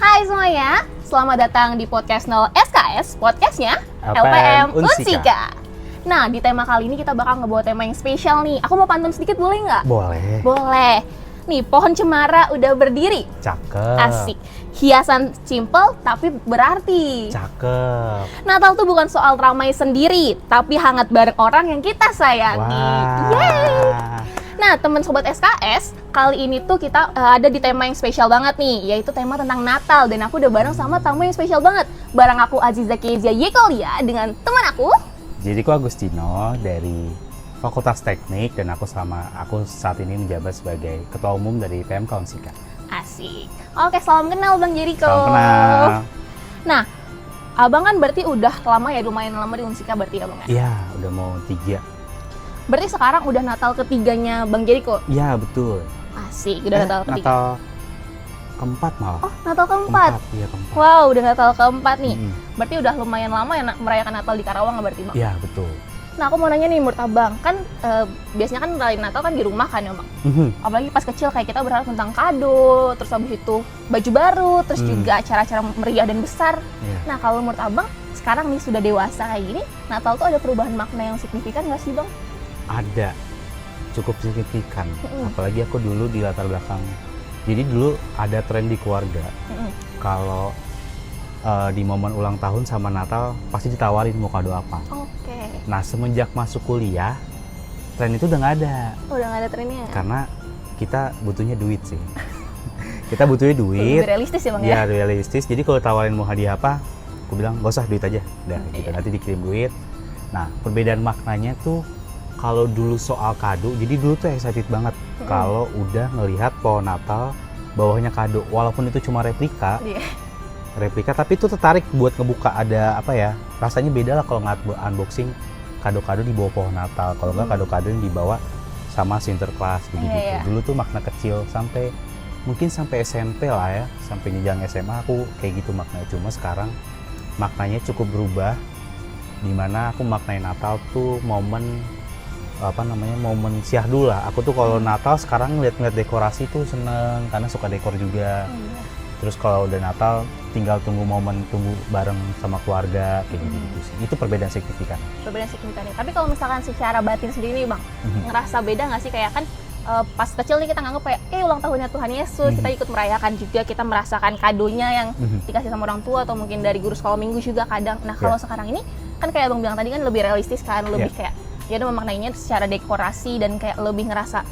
Hai semuanya, selamat datang di podcast 0 SKS, podcastnya LPM Unsika. Nah, di tema kali ini kita bakal ngebawa tema yang spesial nih. Aku mau pantun sedikit, boleh nggak? Boleh. Boleh. Nih, pohon cemara udah berdiri. Cakep. Asik. Hiasan simple tapi berarti. Cakep. Natal tuh bukan soal ramai sendiri, tapi hangat bareng orang yang kita sayangi. Wah. Yeay. Nah, teman sobat SKS, kali ini tuh kita ada di tema yang spesial banget nih, yaitu tema tentang Natal. Dan aku udah bareng sama tamu yang spesial banget. Bareng aku Aziza Kezia Yekolia dengan teman aku. Jadi aku Agustino dari Fakultas Teknik dan aku saat ini menjabat sebagai Ketua Umum dari PMK Unsika. Asik. Oke, salam kenal Bang Jeriko. Salam kenal. Nah, Abang kan berarti udah lama ya, lumayan lama di Unsika berarti ya Bang ya? Iya, udah mau 3. Berarti sekarang udah Natal ketiganya Bang Jeriko? Iya, betul. Asik, udah Natal ketiga. Natal keempat malah. Oh, Natal keempat? Iya, keempat. Wow, udah Natal keempat nih. Mm-hmm. Berarti udah lumayan lama ya merayakan Natal di Karawang nggak berarti Bang? Iya, betul. Nah, aku mau nanya nih menurut Abang, kan biasanya kan ngerayain Natal kan di rumah kan ya Bang? Mm-hmm. Apalagi pas kecil kayak kita berharap tentang kado, terus habis itu baju baru, terus juga acara-acara meriah dan besar. Yeah. Nah, kalau menurut Abang, sekarang nih sudah dewasa kayak gini, Natal tuh ada perubahan makna yang signifikan nggak sih Bang? Ada, cukup signifikan. Apalagi aku dulu di latar belakang. Jadi dulu ada tren di keluarga. Kalau di momen ulang tahun sama Natal pasti ditawarin mau kado apa. Oke. Nah, semenjak masuk kuliah, tren itu udah nggak ada. Oh, udah nggak ada trennya? Karena kita butuhnya duit sih. Kita butuhnya duit. Lebih realistis ya Bang Ya, ya? realistis. Jadi kalau tawarin mau hadiah apa, aku bilang gak usah, duit aja. Udah gitu, Iya. nanti dikirim duit. Nah, perbedaan maknanya tuh kalau dulu soal kado, jadi dulu tuh excited banget kalau udah ngelihat pohon Natal bawahnya kado, walaupun itu cuma replika, tapi itu tertarik buat ngebuka, ada apa ya, rasanya beda lah kalau unboxing kado-kado di bawah pohon Natal, kalau nggak kado-kado yang dibawa sama Sinterklas begitu. Iya. Dulu tuh makna kecil mungkin sampai SMP lah ya, sampai jenjang SMA aku kayak gitu maknanya. Cuma sekarang maknanya cukup berubah, dimana aku maknain Natal tuh momen syahdu lah. Aku tuh kalau Natal sekarang ngeliat dekorasi tuh seneng karena suka dekor juga. Terus kalau udah Natal tinggal tunggu bareng sama keluarga kayak gitu sih. Itu perbedaan signifikan. Perbedaan signifikan nih. Tapi kalau misalkan secara batin sendiri nih Bang, ngerasa beda nggak sih kayak kan pas kecil nih kita nganggep kayak ulang tahunnya Tuhan Yesus, kita ikut merayakan juga, kita merasakan kadonya yang dikasih sama orang tua atau mungkin dari guru sekolah minggu juga kadang. Nah, kalau sekarang ini kan kayak Abang bilang tadi kan lebih realistis kan, lebih kayak ya udah memaknainya secara dekorasi dan kayak lebih ngerasa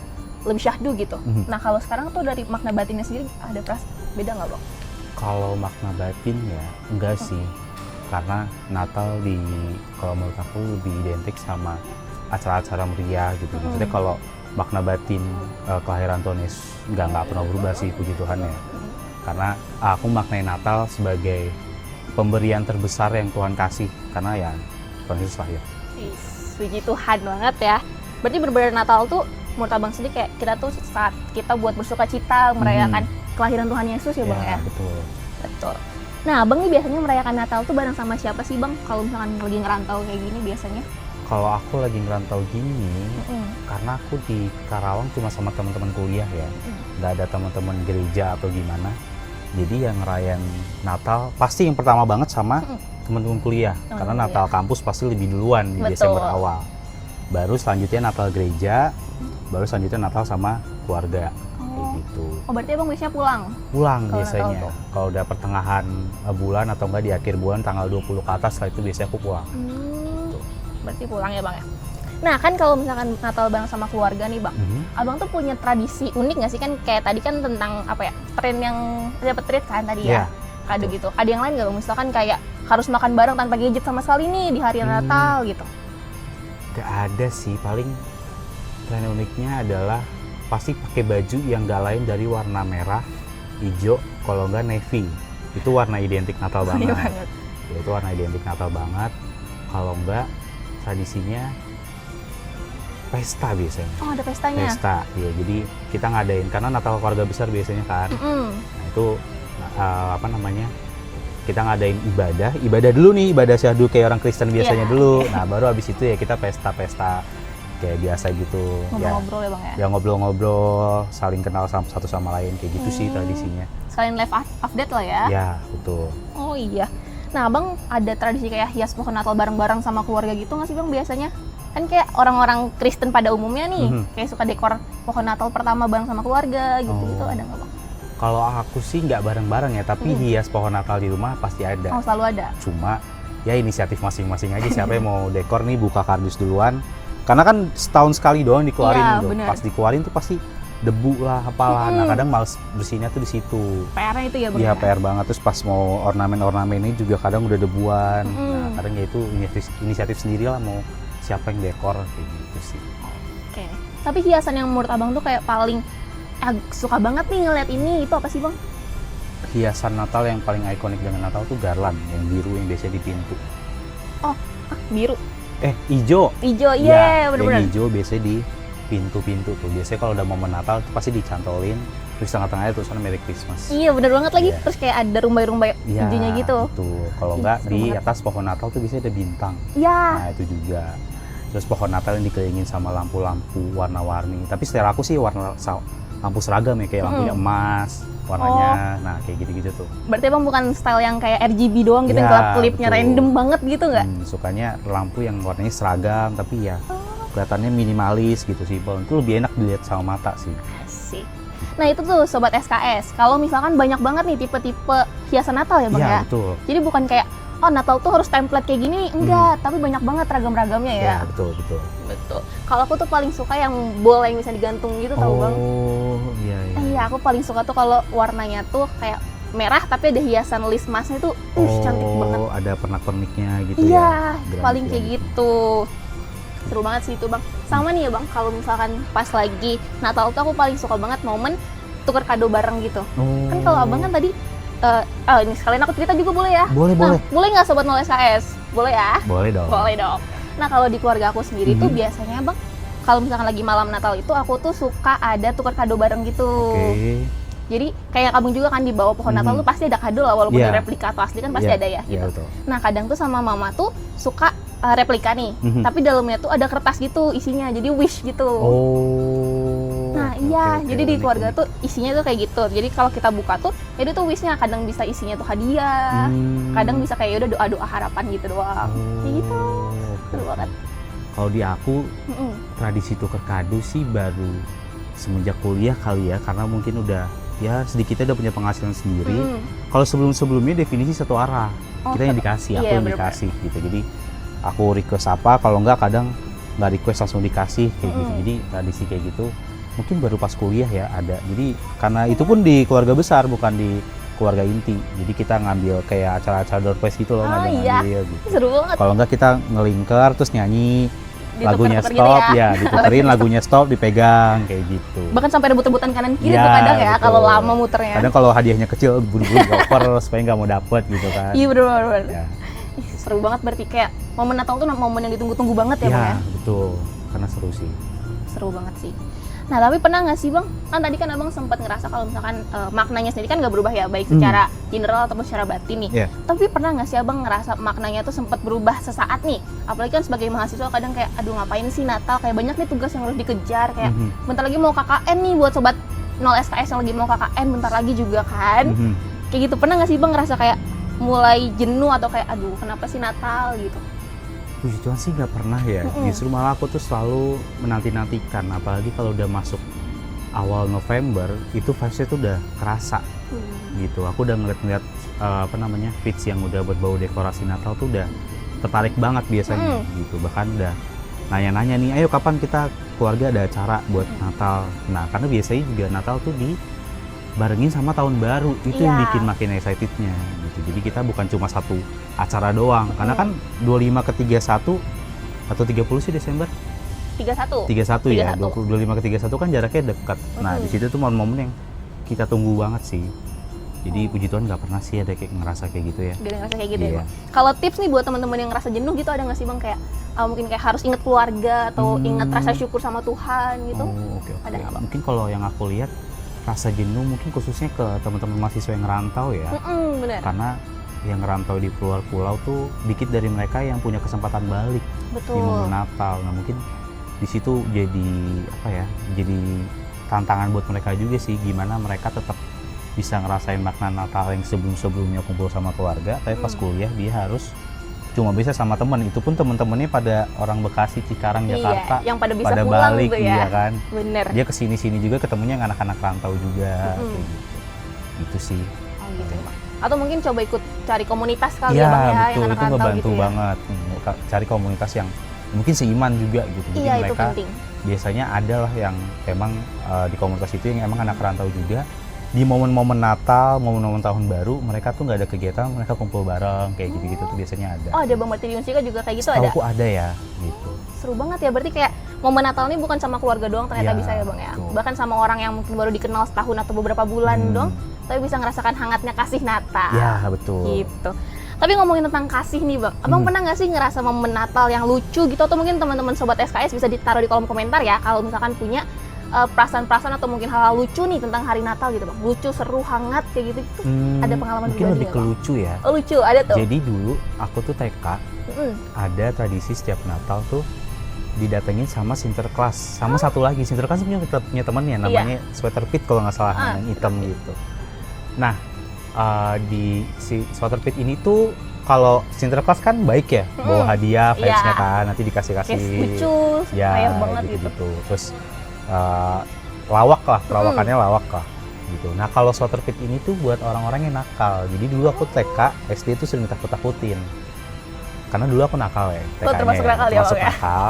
lebih syahdu gitu. Nah, kalau sekarang tuh dari makna batinnya sendiri ada beda nggak Bang? Kalau makna batin ya enggak sih, karena Natal kalau menurut aku lebih identik sama acara-acara meriah gitu. Maksudnya kalau makna batin kelahiran Tuhan Yesus nggak pernah berubah sih, puji Tuhan ya. Karena aku maknai Natal sebagai pemberian terbesar yang Tuhan kasih, karena ya Tuhan Yesus lahir. Puji Tuhan banget ya. Berarti berbeda Natal tuh menurut Abang sendiri kayak kita tuh saat kita buat bersuka cita merayakan kelahiran Tuhan Yesus ya Bang ya? Betul. Nah, Abang nih biasanya merayakan Natal tuh bareng sama siapa sih Bang? Kalau misalkan lagi ngerantau kayak gini biasanya? Kalau aku lagi ngerantau gini, karena aku di Karawang cuma sama teman-teman kuliah ya, nggak ada teman-teman gereja atau gimana. Jadi yang ngerayain Natal pasti yang pertama banget sama teman-teman kuliah, karena Natal kampus pasti lebih duluan di Desember awal. Baru selanjutnya Natal gereja, baru selanjutnya Natal sama keluarga. Kayak gitu. Oh, berarti Abang biasanya pulang? Pulang biasanya. Kalau udah pertengahan bulan atau enggak di akhir bulan tanggal 20 ke atas, setelah itu biasanya aku pulang. Berarti pulang ya Bang ya? Nah, kan kalau misalkan Natal bareng sama keluarga nih Bang, Abang tuh punya tradisi unik nggak sih? Kan kayak tadi kan tentang apa ya, tren yang dapat treat kan tadi ya, kado gitu. Ada yang lain nggak Bang? Misalkan kayak harus makan bareng tanpa gadget sama sekali nih di hari Natal gitu? Gak ada sih, paling tren uniknya adalah pasti pakai baju yang gak lain dari warna merah, hijau, kalau enggak navy. Itu warna identik Natal banget. Ya, itu warna identik Natal banget. Kalau enggak, tradisinya pesta biasanya. Oh, ada pestanya? Pesta, ya. Jadi kita ngadain, karena Natal keluarga besar biasanya kan. Nah, itu kita ngadain ibadah dulu nih, ibadah syahdu kayak orang Kristen biasanya dulu. Nah, baru abis itu ya kita pesta kayak biasa gitu. Ngobrol-ngobrol ya Bang ya? Ya ngobrol-ngobrol, saling kenal satu sama lain, kayak gitu sih tradisinya. Sekalian live update lah ya? Ya, betul. Oh iya. Nah Abang ada tradisi kayak hias pohon Natal bareng-bareng sama keluarga gitu nggak sih Bang biasanya? Kan kayak orang-orang Kristen pada umumnya nih, kayak suka dekor pohon Natal pertama bareng sama keluarga gitu-gitu, ada nggak Bang? Kalau aku sih nggak bareng-bareng ya, tapi hias pohon Natal di rumah pasti ada. Oh selalu ada? Cuma ya inisiatif masing-masing aja, siapa yang mau dekor nih buka kardus duluan. Karena kan setahun sekali doang dikeluarin tuh. Pas dikeluarin tuh pasti debu lah, apalah. Nah kadang males bersihnya tuh di situ. PR-nya itu ya Bang? Iya PR banget, terus pas mau ornamen-ornamen ini juga kadang udah debuan. Nah kadang ya itu inisiatif sendiri lah mau siapa yang dekor kayak gitu sih. Oke. Tapi hiasan yang menurut Abang tuh kayak paling suka banget nih ngeliat ini, itu apa sih Bang? Hiasan Natal yang paling ikonik dengan Natal tuh garland yang biru yang biasa di pintu. Oh, biru? Hijau. Hijau, iya bener-bener. Yang hijau biasanya di pintu-pintu tuh. Biasanya kalau udah momen Natal tuh pasti dicantolin, terus tengah-tengahnya tulisannya Merry Christmas. Iya bener banget lagi, terus kayak ada rumbai-rumbai hijaunya gitu. Betul. Kalau enggak di atas pohon Natal tuh biasanya ada bintang. Iya. Nah itu juga. Terus pohon Natal yang dikelilingin sama lampu-lampu warna-warni. Tapi setelah aku sih warna lampu seragam ya, kayak lampunya emas warnanya. Nah kayak gitu-gitu tuh. Berarti Bang bukan style yang kayak RGB doang gitu, yang kelap-kelipnya random banget gitu nggak? Sukanya lampu yang warnanya seragam tapi ya kelihatannya minimalis gitu, simpel. Itu lebih enak dilihat sama mata sih. Asik. Nah itu tuh Sobat SKS, kalau misalkan banyak banget nih tipe-tipe hiasan Natal ya Bang ya? Betul. Jadi bukan kayak, oh Natal tuh harus template kayak gini, enggak. Tapi banyak banget ragam-ragamnya ya? Iya betul. Betul. Kalau aku tuh paling suka yang bola yang bisa digantung gitu tau Bang? Oh iya. Iya aku paling suka tuh kalau warnanya tuh kayak merah tapi ada hiasan list emasnya tuh, cantik banget. Oh ada pernak-perniknya gitu ya? Iya, paling kayak gitu. Seru banget sih itu Bang. Sama nih ya Bang, kalau misalkan pas lagi Natal tuh aku paling suka banget momen tuker kado bareng gitu. Kan kalau Abang kan tadi, ini sekalian aku cerita juga boleh ya? Boleh. Boleh nggak Sobat 0 SKS? Boleh ya? Boleh dong. Boleh dong. Nah kalau di keluarga aku sendiri tuh biasanya Bang, kalau misalkan lagi malam Natal itu aku tuh suka ada tuker kado bareng gitu. Jadi kayak Abang juga kan di bawah pohon Natal tuh pasti ada kado lah, walaupun replika atau asli kan pasti ada ya gitu. Betul. Nah kadang tuh sama mama tuh suka replika nih, tapi dalamnya tuh ada kertas gitu isinya, jadi wish gitu. Nah iya, jadi di keluarga tuh isinya tuh kayak gitu. Jadi kalau kita buka tuh, jadi tuh wishnya kadang bisa isinya tuh hadiah, kadang bisa kayak udah doa-doa harapan gitu doang. Kayak gitu, seru banget. Kalau di aku tradisi tuker kado sih baru semenjak kuliah kali ya, karena mungkin udah ya sedikitnya udah punya penghasilan sendiri. Kalau sebelum-sebelumnya definisi satu arah, kita yang dikasih, aku yang dikasih gitu. Jadi aku request apa, kalau enggak kadang nggak request langsung dikasih kayak gitu. Jadi tradisi kayak gitu mungkin baru pas kuliah ya ada. Jadi karena itu pun di keluarga besar bukan di keluarga inti. Jadi kita ngambil kayak acara-acara door prize gitu loh, ngambil gitu. Seru banget. Kalau enggak kita ngelingkar terus nyanyi lagunya stop gitu ya ditukerin lagunya stop dipegang kayak gitu. Bahkan sampai rebut-rebutan kanan kiri tuh kadang ya kalau lama muternya. Kadang kalau hadiahnya kecil buru-buru dioper supaya nggak mau dapet gitu kan. Iya bener. Ya. Seru banget berarti, kayak momen Natal tuh momen yang ditunggu-tunggu banget ya Bang ya? Betul, karena seru sih. Seru banget sih. Nah tapi pernah nggak sih Bang, kan tadi kan Abang sempat ngerasa kalau misalkan maknanya sendiri kan nggak berubah ya, baik secara general ataupun secara batin nih. Tapi pernah nggak sih Abang ngerasa maknanya tuh sempat berubah sesaat nih? Apalagi kan sebagai mahasiswa kadang kayak, aduh ngapain sih Natal, kayak banyak nih tugas yang harus dikejar, kayak bentar lagi mau KKN nih buat Sobat 0 SKS yang lagi mau KKN bentar lagi juga kan. Kayak gitu, pernah nggak sih Bang ngerasa kayak mulai jenuh atau kayak aduh kenapa sih Natal gitu? Puji Tuhan sih nggak pernah ya. Justru malah aku tuh selalu menanti-nantikan, apalagi kalau udah masuk awal November itu vibes-nya tuh udah kerasa gitu. Aku udah ngeliat feeds yang udah buat bau dekorasi Natal tuh udah tertarik banget biasanya gitu. Bahkan udah nanya-nanya nih, ayo kapan kita keluarga ada acara buat Natal. Nah karena biasanya juga Natal tuh dibarengin sama tahun baru, itu yang bikin makin excitednya gitu. Jadi kita bukan cuma satu acara doang, karena kan 25 ke 31 atau 30 sih Desember? 31 ya, 25 ke 31 kan jaraknya dekat. Nah di situ tuh momen-momen yang kita tunggu banget sih. Jadi puji Tuhan nggak pernah sih ada kayak ngerasa kayak gitu ya. Gak ngerasa kayak gitu ya Bang? Kalau tips nih buat teman-teman yang ngerasa jenuh gitu, ada nggak sih Bang, kayak mungkin kayak harus inget keluarga atau inget rasa syukur sama Tuhan gitu? Ada nggak Bang? Mungkin kalau yang aku lihat rasa jenuh mungkin khususnya ke teman-teman mahasiswa yang ngerantau ya. Bener. Karena yang ngerantau di luar pulau tuh dikit dari mereka yang punya kesempatan balik di momen Natal. Nah mungkin di situ jadi apa ya, jadi tantangan buat mereka juga sih, gimana mereka tetap bisa ngerasain makna Natal yang sebelumnya kumpul sama keluarga, tapi pas kuliah dia harus cuma bisa sama temen, itu pun temen-temennya pada orang Bekasi, Cikarang, Jakarta, yang pada bisa pada pulang balik, gitu ya. iya kan. Bener. Dia kesini-sini juga ketemunya yang anak-anak rantau juga, kayak gitu. Itu sih. Oh gitu ya Bang. Atau mungkin coba ikut cari komunitas kali Iya, ya Bang ya, betul, yang itu anak rantau ngebantu gitu ya. banget. Cari komunitas yang mungkin seiman juga gitu. Jadi Iya, itu mereka penting. biasanya ada lah yang emang di komunitas itu yang emang anak rantau juga. Di momen-momen Natal, momen-momen tahun baru, mereka tuh nggak ada kegiatan, mereka kumpul bareng kayak gitu-gitu tuh biasanya ada. Oh ada Bang, berarti di Unsika juga kayak gitu ada? Setauku ada ya, gitu. Seru banget ya, berarti kayak momen Natal ini bukan sama keluarga doang ternyata Iya, bisa ya Bang ya. betul. Bahkan sama orang yang mungkin baru dikenal setahun atau beberapa bulan doang, tapi bisa ngerasakan hangatnya kasih Natal. Ya, betul. Gitu. Tapi ngomongin tentang kasih nih Bang, Abang pernah nggak sih ngerasa momen Natal yang lucu gitu, atau mungkin teman-teman sobat SKS bisa ditaruh di kolom komentar ya kalau misalkan punya perasaan-perasaan atau mungkin hal-hal lucu nih tentang hari Natal gitu Bang. Lucu, seru, hangat kayak gitu. Ada pengalaman mungkin pribadi lebih nggak, ke Bang? lucu ya. Oh, lucu, ada tuh. Jadi dulu aku tuh TK, ada tradisi setiap Natal tuh didatengin sama sinterklas, sama satu lagi sinterklas punya temannya namanya Sweater Pit kalau nggak salah, yang hitam gitu. Nah, di si Sweater Pit ini tuh kalau sinterklas kan baik ya, bawa hadiah, vibes-nya kan, nanti dikasih-kasih. Kayak lucu, Ya, sayang banget gitu. Terus lawak lah, perawakannya lawak lah gitu. Nah kalau Sweater Pit ini tuh buat orang-orang yang nakal. Jadi dulu aku TK, SD tuh sering ditakut-takutin. Karena dulu aku nakal ya, TK-nya termasuk nakal ya, termasuk Bang, ya? nakal.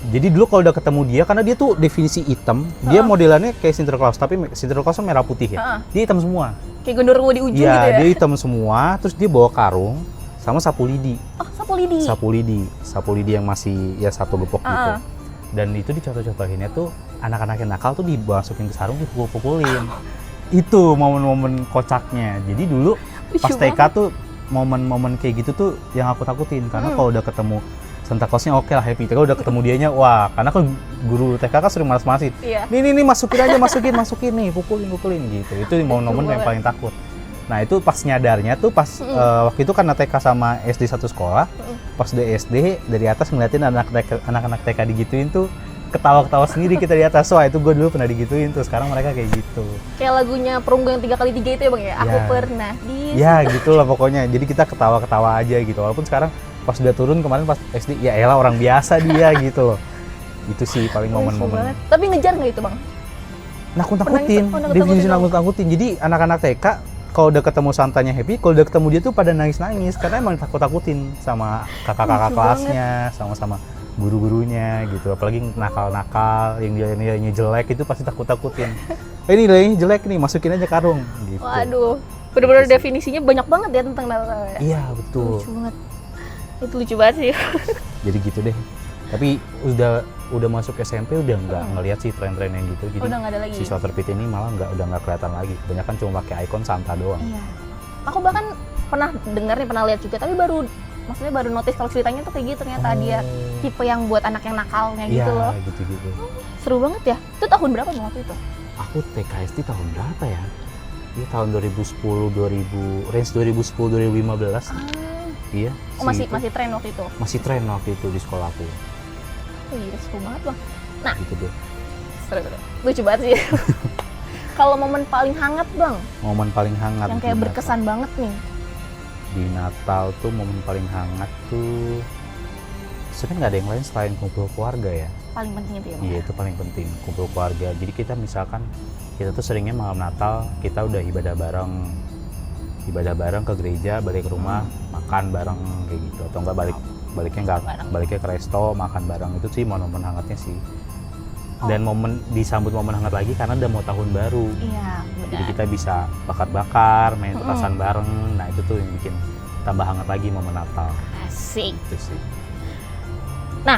Jadi dulu kalau udah ketemu dia, karena dia tuh definisi hitam, dia modelannya kayak Sinterklas, tapi Sinterklasnya merah putih ya. Dia hitam semua. Kayak genderuwo di ujung Iya, gitu ya. dia hitam semua, terus dia bawa karung sama sapu lidi. Oh, sapu lidi. Sapu lidi yang masih ya satu gepok gitu. Dan itu dicontoh-contohinnya tuh anak-anak yang nakal tuh dimasukin ke sarung, dipukul-pukulin. Itu momen-momen kocaknya. Jadi dulu pas TK tuh momen-momen kayak gitu tuh yang aku takutin, karena kalau udah ketemu Santa Claus-nya oke lah, happy. Kalau udah ketemu dianya, wah, karena kan guru TK kan sering malas-malasin. Iya. Nih masukin aja, masukin nih, pukulin gitu. Itu momen-momen yang paling takut. Nah itu pas nyadarnya tuh pas waktu itu karena TK sama SD satu sekolah, pas di SD dari atas ngeliatin anak-anak TK digituin tuh ketawa-ketawa sendiri kita di atas. Wah itu gue dulu pernah digituin tuh, sekarang mereka kayak gitu. Kayak lagunya Perunggu yang 3x3 itu ya Bang ya? Aku Ya. pernah di... Ya gitu lah pokoknya, jadi kita ketawa-ketawa aja gitu. Walaupun sekarang pas udah turun kemarin pas SD, ya elah orang biasa dia gitu loh. Itu sih paling momen-momen. Tapi ngejar nggak itu Bang? Nakut-nakutin, Pernah definisi nakut-nakutin. nakut-nakutin. Jadi anak-anak TK kalau udah ketemu Santanya happy, kalau udah ketemu dia tuh pada nangis-nangis karena emang takut-takutin sama kakak-kakak Lucu kelasnya, sama-sama guru-gurunya gitu. Apalagi nakal-nakal yang nilainya jelek itu pasti takut-takutin. Ini nilainya jelek nih, masukin aja karung gitu. Waduh, bener-bener definisinya banyak banget ya tentang Natal ya. Iya, betul. Lucu banget. Itu lucu banget sih. Jadi gitu deh. Tapi udah masuk SMP udah nggak ngelihat sih tren-tren yang gitu. Jadi Udah nggak ada lagi. si Sweater Pit ini malah udah nggak kelihatan lagi. Kebanyakan cuma pakai ikon Santa doang. Iya. Aku bahkan pernah dengar nih, pernah lihat juga, tapi baru notice kalau ceritanya tuh kayak gitu, ternyata dia tipe yang buat anak yang nakalnya Iya, gitu loh. gitu-gitu. Seru banget ya. Itu tahun berapa Bang waktu itu? Aku TKSD tahun berapa ya? Iya tahun 2010, range 2010 2015. Iya. Oh masih tren waktu itu. Masih tren waktu itu di sekolahku. Oh iya, seru banget Bang. Nah, Gitu deh. seru. Lucu banget sih. Kalau momen paling hangat Bang, Momen paling hangat yang di kayak Natal. berkesan banget nih. Di Natal tuh momen paling hangat tuh sebenarnya nggak ada yang lain selain kumpul keluarga ya. Paling penting itu ya Bang. Iya itu paling penting, kumpul keluarga. Jadi kita misalkan kita tuh seringnya malam Natal kita udah ibadah bareng ke gereja, balik ke rumah makan bareng kayak gitu, atau enggak baliknya ke resto makan bareng. Itu sih momen hangatnya sih. Dan momen disambut momen hangat lagi karena udah mau tahun baru. Iya, benar. Jadi kita bisa bakar-bakar, main petasan bareng. Nah itu tuh yang bikin tambah hangat lagi momen Natal. Asik. Itu sih. Nah,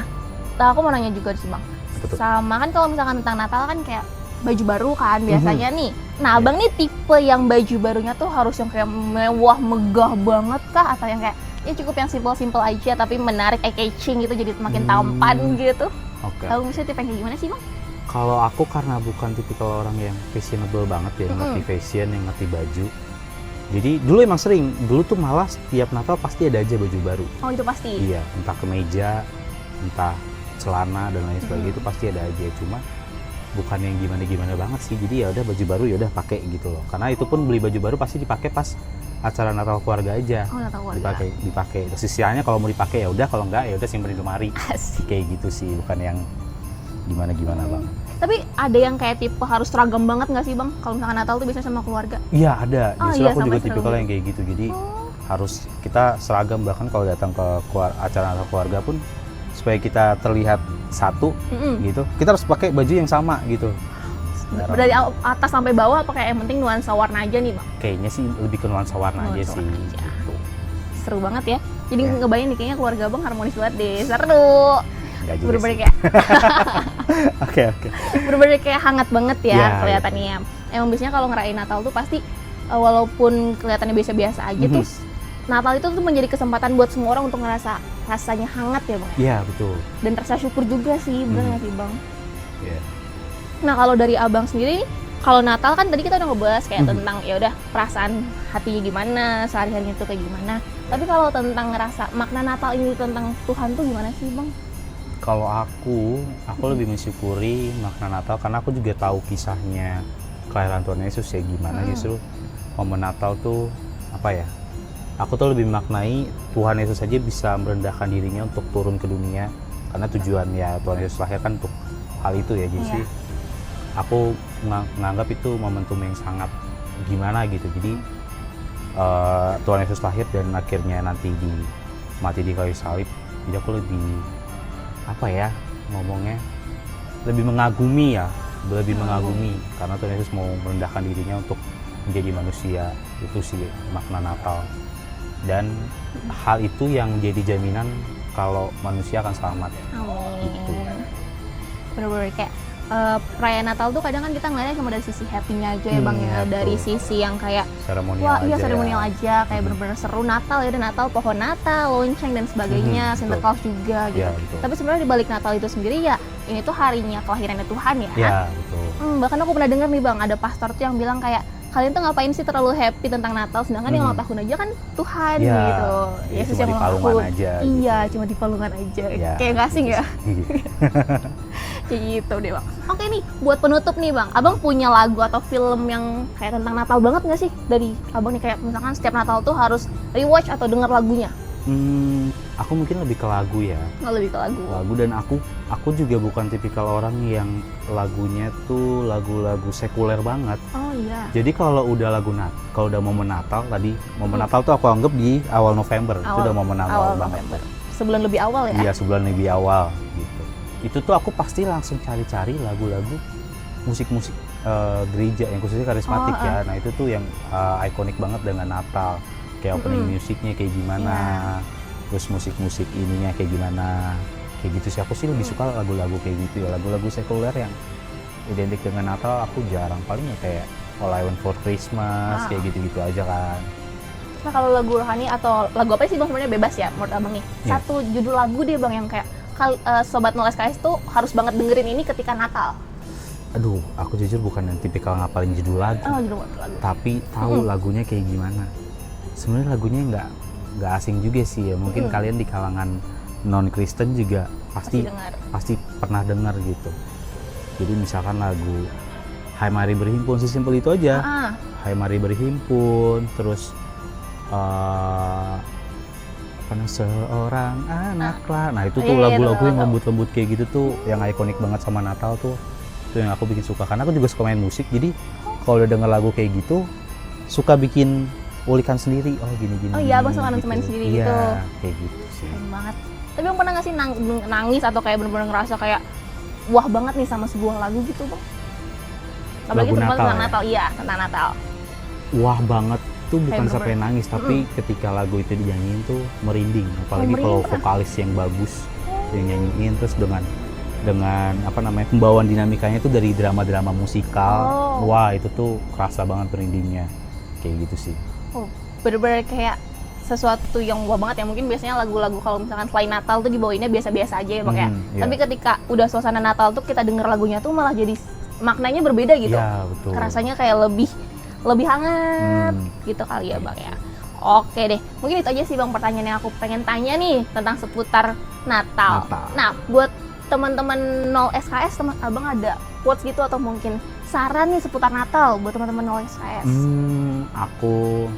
aku mau nanya juga sih Bang. Betul. Sama kan kalau misalkan tentang Natal kan kayak baju baru kan biasanya nih. Nah, Abang nih tipe yang baju barunya tuh harus yang kayak mewah, megah banget kah? Atau yang kayak ya cukup yang simple-simple aja tapi menarik, eye-catching gitu, jadi makin tampan gitu? Oke. Kalau misalnya tipe yang kayak gimana sih Bang? Kalau aku karena bukan tipikal orang yang fashionable banget ya, ngerti fashion, yang ngerti baju. Jadi dulu emang sering, dulu tuh malah setiap Natal pasti ada aja baju baru. Oh itu pasti. Iya, entah kemeja, entah celana dan lain sebagainya itu pasti ada aja, cuma bukan yang gimana banget sih. Jadi ya udah baju baru ya udah pakai gitu loh, karena itu pun beli baju baru pasti dipakai pas acara Natal keluarga aja. Natal keluarga. Dipakai sisanya kalau mau dipakai ya udah, kalau enggak ya udah simpen di lemari. Kayak gitu sih, bukan yang gimana Bang. Tapi ada yang kayak tipe harus seragam banget nggak sih Bang? Kalau misalkan Natal tuh biasanya sama keluarga? Iya ada, justru aku juga seragam. tipikal yang kayak gitu. Jadi harus kita seragam, bahkan kalau datang ke acara Natal keluarga pun supaya kita terlihat satu gitu, kita harus pakai baju yang sama gitu. Dari atas sampai bawah apa kayak yang penting nuansa warna aja nih Bang? Kayaknya sih lebih ke nuansa warna aja sih. Gitu. Seru banget ya. Jadi ngebayang nih kayaknya keluarga Bang harmonis banget deh. Seru. Bener-bener kayak Oke. Bener-bener kayak hangat banget ya kelihatannya. Emang biasanya kalau ngerayain Natal tuh pasti walaupun kelihatannya biasa-biasa aja tuh Natal itu tuh menjadi kesempatan buat semua orang untuk ngerasa rasanya hangat ya Bang. Iya betul. Dan rasa syukur juga sih, bener nggak sih Bang? Iya. Nah kalau dari Abang sendiri nih, kalau Natal kan tadi kita udah ngebahas kayak tentang ya udah perasaan hatinya gimana, sehari-harinya tuh kayak gimana. Tapi kalau tentang ngerasa makna Natal ini tentang Tuhan tuh gimana sih Bang? Kalau aku lebih mensyukuri makna Natal karena aku juga tahu kisahnya kelahiran Tuhan Yesus ya gimana. Justru momen Natal tuh apa ya? Aku tuh lebih maknai Tuhan Yesus saja bisa merendahkan dirinya untuk turun ke dunia, karena tujuan ya Tuhan Yesus lahir kan untuk hal itu ya. Jadi aku menganggap itu momentum yang sangat gimana gitu. Jadi Tuhan Yesus lahir dan akhirnya nanti mati di kayu salib. Jadi aku lebih apa ya ngomongnya, lebih mengagumi karena Tuhan Yesus mau merendahkan dirinya untuk menjadi manusia. Itu sih makna Natal, dan hal itu yang jadi jaminan kalau manusia akan selamat. Gitu. Bener-bener kayak perayaan Natal tuh kadang kan kita ngeliatnya cuma dari sisi happy-nya aja ya Bang ya, dari sisi yang kayak seremonial aja kayak bener-bener seru Natal ya, dan Natal, pohon Natal, lonceng dan sebagainya, Santa Claus juga gitu. Tapi sebenarnya di balik Natal itu sendiri ya ini tuh harinya kelahirannya Tuhan ya. Iya betul. Bahkan aku pernah dengar nih Bang, ada pastor tuh yang bilang kayak kalian tuh ngapain sih terlalu happy tentang Natal, sedangkan yang ulang tahun aja kan Tuhan gitu. Yesus yang ulang tahun aja. Iya, cuma di palungan aja. Kayak nggak asing ya. Kayak gitu deh Bang. Oke nih, buat penutup nih Bang, Abang punya lagu atau film yang kayak tentang Natal banget nggak sih dari Abang nih, kayak misalkan setiap Natal tuh harus rewatch atau denger lagunya? Aku mungkin lebih ke lagu ya. Lebih ke lagu. Dan aku juga bukan tipikal orang yang lagunya tuh lagu-lagu sekuler banget. Oh iya. Jadi kalau udah kalau udah momen Natal tadi, momen Natal tuh aku anggap di awal November. Itu udah momen awal banget. November. Sebulan lebih awal ya? Iya, sebulan lebih awal gitu. Itu tuh aku pasti langsung cari-cari lagu-lagu musik-musik gereja yang khususnya karismatik ya. Nah itu tuh yang ikonik banget dengan Natal. Kayak opening musiknya kayak gimana, terus musik-musik ininya kayak gimana, kayak gitu sih. Aku sih lebih suka lagu-lagu kayak gitu ya. Lagu-lagu sekuler yang identik dengan Natal aku jarang, paling ya kayak All I Want for Christmas, kayak gitu-gitu aja kan. Nah kalau lagu rohani atau lagu apa sih Bang, sebenarnya bebas ya menurut Abang nih. Satu judul lagu deh Bang yang kayak Sobat Nol SKS tuh harus banget dengerin ini ketika Natal. Aduh, aku jujur bukan yang tipikal ngapalin judul lagu. Judul lagu. Tapi tahu lagunya kayak gimana. Sebenarnya lagunya nggak asing juga sih ya. Mungkin kalian di kalangan non-Kristen juga pasti pernah dengar gitu. Jadi misalkan lagu Hai Mari Berhimpun, sesimpel itu aja. Hai Mari Berhimpun, terus seorang anaklah. Nah itu tuh lagu-lagu yang lembut-lembut kayak gitu tuh, yang ikonik banget sama Natal tuh. Itu yang aku bikin suka, karena aku juga suka main musik. Jadi kalau udah denger lagu kayak gitu, suka bikin ulikan sendiri. Oh gini-gini. Oh iya, Abang suka main sendiri gitu. Iya, kayak gitu sih. Keren banget. Tapi Bang pernah nggak sih nangis atau kayak bener-bener ngerasa kayak wah banget nih sama sebuah lagu gitu Bang? Apalagi tentang Natal, iya tentang Natal. Wah banget tuh bukan sampai nangis, tapi ketika lagu itu dinyanyiin tuh merinding. Apalagi kalau vokalis yang bagus yang nyanyiin, terus dengan apa namanya, pembawaan dinamikanya tuh dari drama-drama musikal. Wah itu tuh kerasa banget merindingnya. Kayak gitu sih. Bener-bener kayak sesuatu yang wah banget ya. Mungkin biasanya lagu-lagu kalau misalkan selain Natal tuh dibawainnya biasa-biasa aja ya Bang ya. Tapi ketika udah suasana Natal tuh kita denger lagunya tuh malah jadi maknanya berbeda gitu. Iya, betul. Rasanya kayak lebih hangat gitu kali ya Bang ya. Oke deh, mungkin itu aja sih Bang pertanyaan yang aku pengen tanya nih tentang seputar Natal. Nah, buat teman-teman 0 SKS, teman abang ada quotes gitu atau mungkin saran nih seputar Natal buat teman-teman 0 SKS? Aku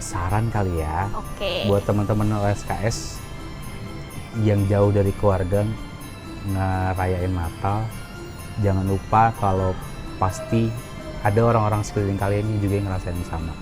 saran kali ya, Oke. buat teman-teman 0 SKS yang jauh dari keluarga ngerayain Natal, jangan lupa kalau pasti ada orang-orang sekeliling kalian yang juga ngerasain sama.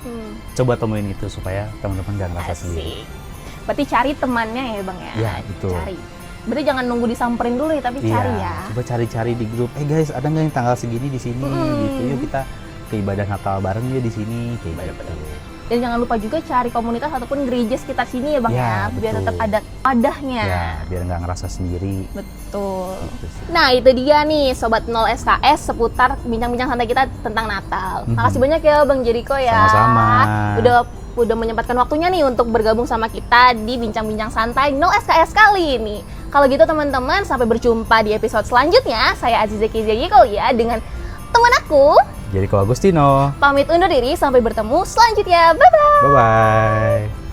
Coba temuin itu supaya teman-teman gak ngerasa sendiri. Asik. Berarti cari temannya ya bang ya? Ya, betul. Cari. Berarti jangan nunggu disamperin dulu ya, tapi cari ya. Coba cari-cari di grup. Guys, ada nggak yang tanggal segini di sini? Gitu. Yuk kita ke ibadah Natal bareng yuk di sini. Kayak gitu. Dan jangan lupa juga cari komunitas ataupun gereja sekitar sini ya bang ya, biar betul. tetap ada wadahnya. Ya, biar nggak ngerasa sendiri. Betul. Gitu sih. Nah itu dia nih Sobat 0 SKS seputar bincang-bincang santai kita tentang Natal. Makasih banyak ya Bang Jericho ya. Sama-sama. Udah menyempatkan waktunya nih untuk bergabung sama kita di bincang-bincang santai 0 SKS kali ini. Kalau gitu teman-teman, sampai berjumpa di episode selanjutnya. Saya Aziza Kizayiko ya dengan teman aku Jericho Agustino. pamit undur diri, sampai bertemu selanjutnya. Bye-bye. Bye-bye.